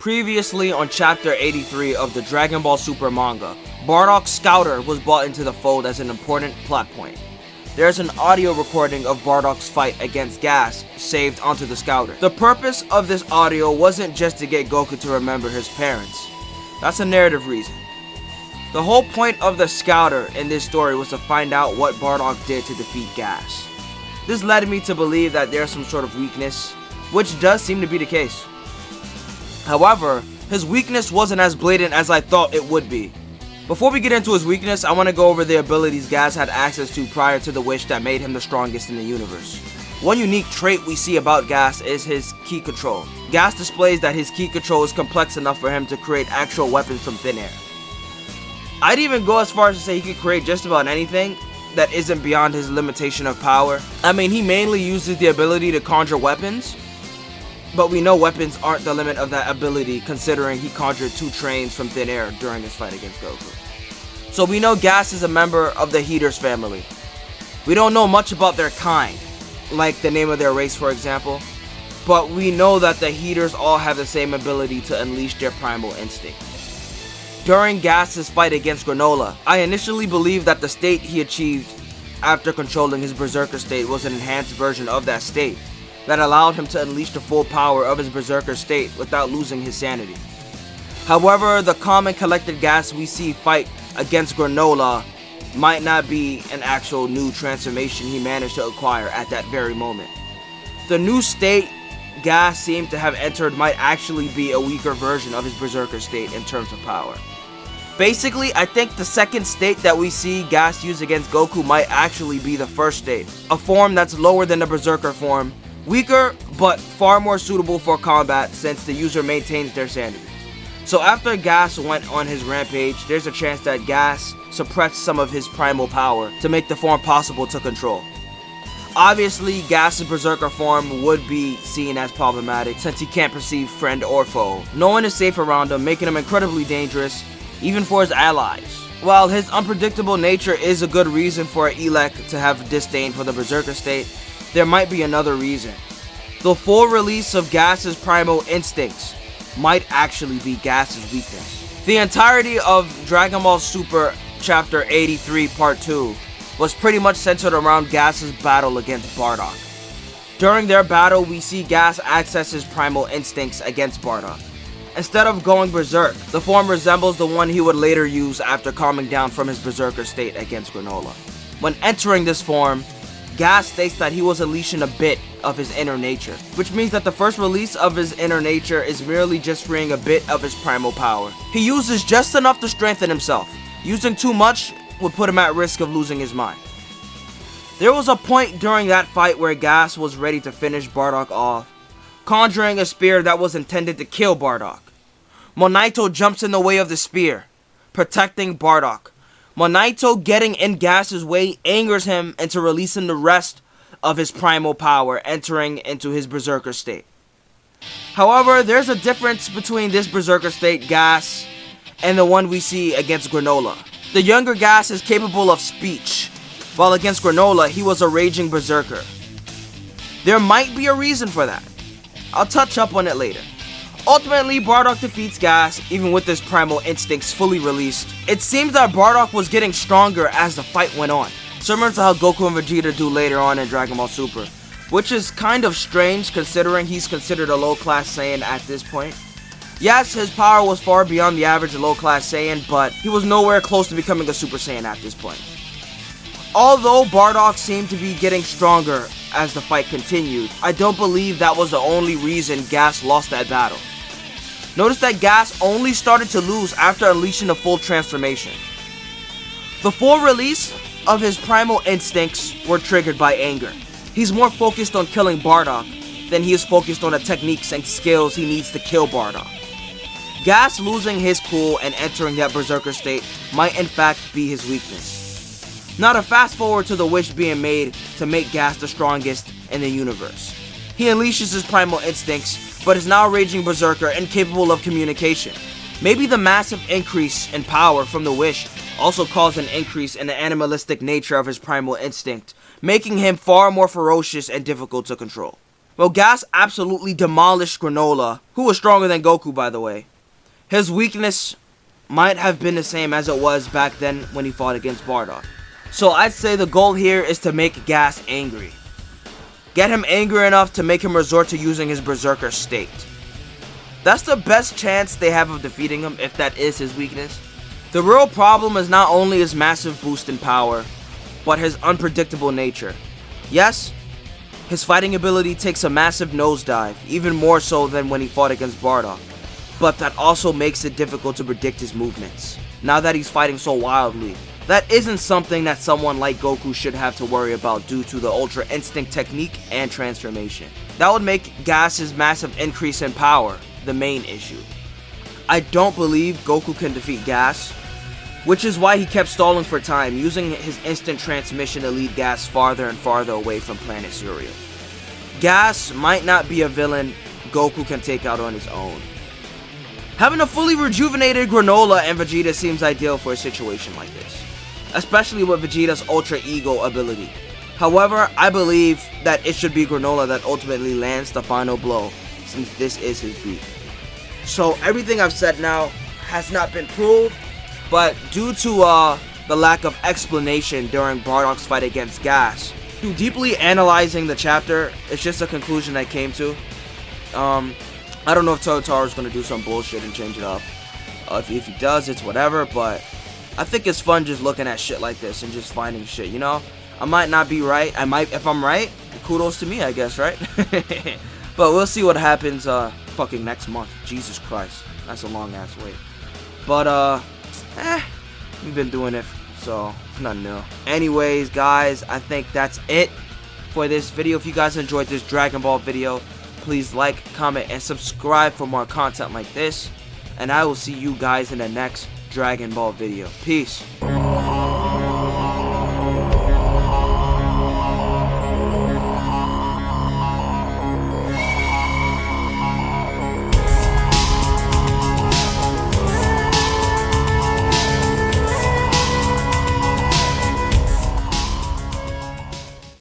Previously on Chapter 83 of the Dragon Ball Super manga, Bardock Scouter was brought into the fold as an important plot point. There's an audio recording of Bardock's fight against Gas saved onto the Scouter. The purpose of this audio wasn't just to get Goku to remember his parents. That's a narrative reason. The whole point of the Scouter in this story was to find out what Bardock did to defeat Gas. This led me to believe that there's some sort of weakness, which does seem to be the case. However, his weakness wasn't as blatant as I thought it would be. Before we get into his weakness, I want to go over the abilities Gas had access to prior to the wish that made him the strongest in the universe. One unique trait we see about Gas is his ki control. Gas displays that his ki control is complex enough for him to create actual weapons from thin air. I'd even go as far as to say he could create just about anything that isn't beyond his limitation of power. I mean, he mainly uses the ability to conjure weapons, but we know weapons aren't the limit of that ability, considering he conjured 2 trains from thin air during his fight against Goku. So we know Gas is a member of the Heaters family. We don't know much about their kind, like the name of their race for example, but we know that the Heaters all have the same ability to unleash their primal instinct. During Gas's fight against Granola, I initially believed that the state he achieved after controlling his Berserker state was an enhanced version of that state that allowed him to unleash the full power of his Berserker state without losing his sanity. However, the calm and collected Gas we see fight against Granola might not be an actual new transformation he managed to acquire at that very moment. The new state Gas seemed to have entered might actually be a weaker version of his Berserker state in terms of power. Basically, I think the second state that we see Gas use against Goku might actually be the first state, a form that's lower than the Berserker form, weaker but far more suitable for combat since the user maintains their sanity. So after Gas went on his rampage, there's a chance that Gas suppressed some of his primal power to make the form possible to control. Obviously, Gas's Berserker form would be seen as problematic since he can't perceive friend or foe. No one is safe around him, making him incredibly dangerous, even for his allies. While his unpredictable nature is a good reason for Elec to have disdain for the Berserker state, there might be another reason. The full release of Gas's primal instincts might actually be Gas's weakness. The entirety of Dragon Ball Super Chapter 83 Part 2 was pretty much centered around Gas's battle against Bardock. During their battle, we see Gas access his primal instincts against Bardock. Instead of going berserk, the form resembles the one he would later use after calming down from his Berserker state against Granola. When entering this form, Gas states that he was unleashing a bit of his inner nature, which means that the first release of his inner nature is merely just freeing a bit of his primal power. He uses just enough to strengthen himself. Using too much would put him at risk of losing his mind. There was a point during that fight where Gas was ready to finish Bardock off, conjuring a spear that was intended to kill Bardock. Monito jumps in the way of the spear, protecting Bardock. Monito getting in Gas's way angers him into releasing the rest of his primal power, entering into his Berserker state. However, there's a difference between this Berserker state Gas and the one we see against Granola. The younger Gas is capable of speech, while against Granola he was a raging Berserker. There might be a reason for that. I'll touch up on it later. Ultimately, Bardock defeats Gas, even with his primal instincts fully released. It seems that Bardock was getting stronger as the fight went on, similar to how Goku and Vegeta do later on in Dragon Ball Super, which is kind of strange considering he's considered a low-class Saiyan at this point. Yes, his power was far beyond the average low-class Saiyan, but he was nowhere close to becoming a Super Saiyan at this point. Although Bardock seemed to be getting stronger as the fight continued, I don't believe that was the only reason Gas lost that battle. Notice that Gas only started to lose after unleashing the full transformation. The full release of his primal instincts were triggered by anger. He's more focused on killing Bardock than he is focused on the techniques and skills he needs to kill Bardock. Gas losing his cool and entering that Berserker state might in fact be his weakness. Now to fast forward to the wish being made to make Gas the strongest in the universe. He unleashes his primal instincts, but is now raging Berserker and capable of communication. Maybe the massive increase in power from the wish also caused an increase in the animalistic nature of his primal instinct, making him far more ferocious and difficult to control. Well, Gas absolutely demolished Granola, who was stronger than Goku, by the way. His weakness might have been the same as it was back then when he fought against Bardock. So I'd say the goal here is to make Gas angry. Get him angry enough to make him resort to using his Berserker state. That's the best chance they have of defeating him if that is his weakness. The real problem is not only his massive boost in power, but his unpredictable nature. Yes, his fighting ability takes a massive nosedive, even more so than when he fought against Bardock, but that also makes it difficult to predict his movements, now that he's fighting so wildly. That isn't something that someone like Goku should have to worry about due to the Ultra Instinct technique and transformation. That would make Gas's massive increase in power the main issue. I don't believe Goku can defeat Gas, which is why he kept stalling for time, using his instant transmission to lead Gas farther and farther away from Planet Surya. Gas might not be a villain Goku can take out on his own. Having a fully rejuvenated Granola and Vegeta seems ideal for a situation like this, especially with Vegeta's Ultra Ego ability. However, I believe that it should be Granola that ultimately lands the final blow, since this is his beef. So everything I've said now has not been proved, but due to the lack of explanation during Bardock's fight against Gas, through deeply analyzing the chapter, it's just a conclusion I came to. I don't know if Toyotaro's gonna do some bullshit and change it up. If he does, it's whatever, but I think it's fun just looking at shit like this and just finding shit, you know? I might not be right. If I'm right, kudos to me, I guess, right? But we'll see what happens fucking next month. Jesus Christ. That's a long ass wait. But we've been doing it, so it's nothing new. Anyways, guys, I think that's it for this video. If you guys enjoyed this Dragon Ball video, please like, comment, and subscribe for more content like this. And I will see you guys in the next Dragon Ball video. Peace.